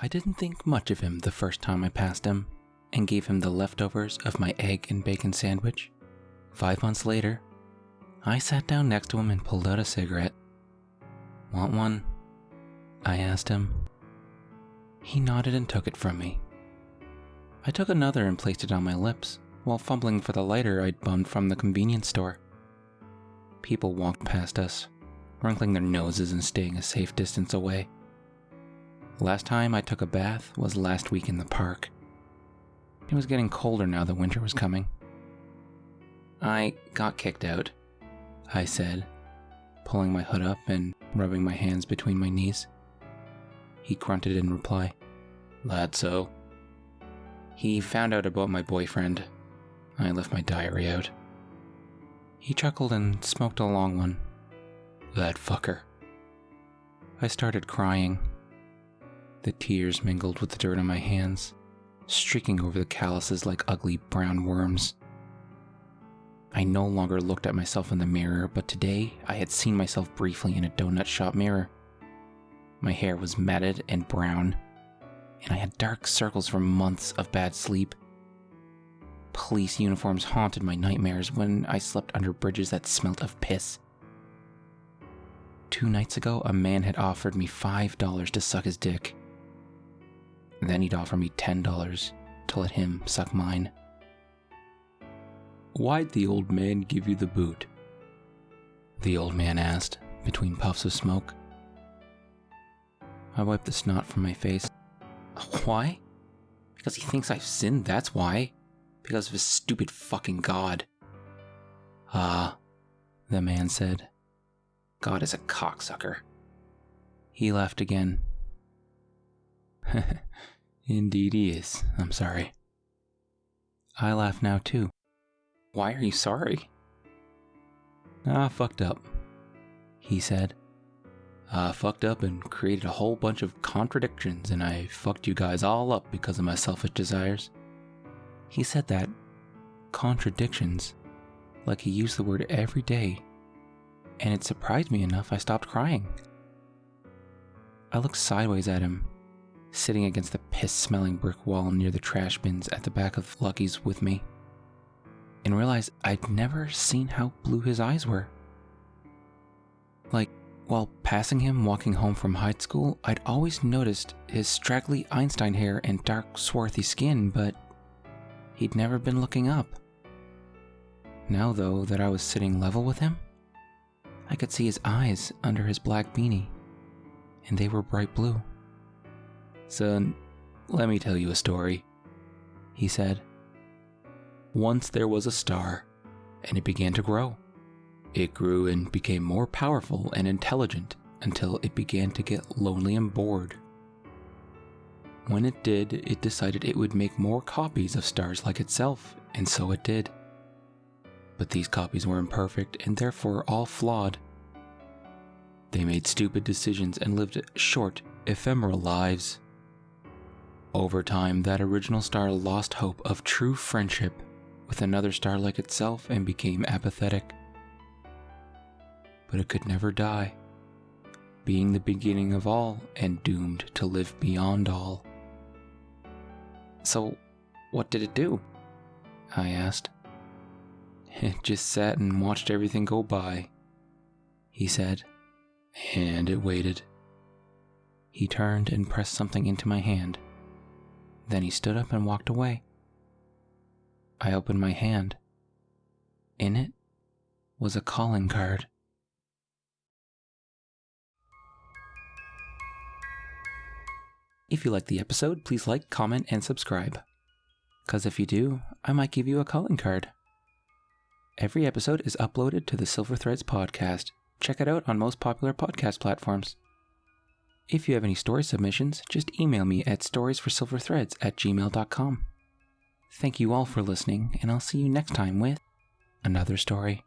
I didn't think much of him the first time I passed him and gave him the leftovers of my egg and bacon sandwich. 5 months later, I sat down next to him and pulled out a cigarette. "Want one?" I asked him. He nodded and took it from me. I took another and placed it on my lips while fumbling for the lighter I'd bummed from the convenience store. People walked past us, wrinkling their noses and staying a safe distance away. Last time I took a bath was last week in the park. It was getting colder now that winter was coming. "I got kicked out," I said, pulling my hood up and rubbing my hands between my knees. He grunted in reply. "That's so." "He found out about my boyfriend." I left my diary out. He chuckled and smoked a long one. "That fucker." I started crying. The tears mingled with the dirt on my hands, streaking over the calluses like ugly brown worms. I no longer looked at myself in the mirror, but today I had seen myself briefly in a donut shop mirror. My hair was matted and brown, and I had dark circles from months of bad sleep. Police uniforms haunted my nightmares when I slept under bridges that smelt of piss. 2 nights ago, a man had offered me $5 to suck his dick. Then he'd offer me $10 to let him suck mine. "Why'd the old man give you the boot?" the old man asked, between puffs of smoke. I wiped the snot from my face. "Why? Because he thinks I've sinned, that's why. Because of his stupid fucking God." "Ah," the man said. "God is a cocksucker." He laughed again. "Indeed he is. I'm sorry." I laughed now too. "Why are you sorry?" "I fucked up," he said. "I fucked up and created a whole bunch of contradictions, and I fucked you guys all up because of my selfish desires." He said that, contradictions, like he used the word every day, and it surprised me enough I stopped crying. I looked sideways at him, sitting against the piss-smelling brick wall near the trash bins at the back of Lucky's with me, and realized I'd never seen how blue his eyes were. Like, while passing him walking home from high school, I'd always noticed his straggly Einstein hair and dark, swarthy skin, but he'd never been looking up. Now, though, that I was sitting level with him, I could see his eyes under his black beanie, and they were bright blue. "Son, let me tell you a story," he said. "Once there was a star, and it began to grow. It grew and became more powerful and intelligent until it began to get lonely and bored. When it did, it decided it would make more copies of stars like itself, and so it did. But these copies were imperfect and therefore all flawed. They made stupid decisions and lived short, ephemeral lives. Over time, that original star lost hope of true friendship with another star like itself and became apathetic. But it could never die, being the beginning of all and doomed to live beyond all." "So, what did it do?" I asked. "It just sat and watched everything go by," he said, "and it waited." He turned and pressed something into my hand. Then he stood up and walked away. I opened my hand. In it was a calling card. If you liked the episode, please like, comment, and subscribe. 'Cause if you do, I might give you a calling card. Every episode is uploaded to the Silver Threads podcast. Check it out on most popular podcast platforms. If you have any story submissions, just email me at storiesforsilverthreads@gmail.com. Thank you all for listening, and I'll see you next time with another story.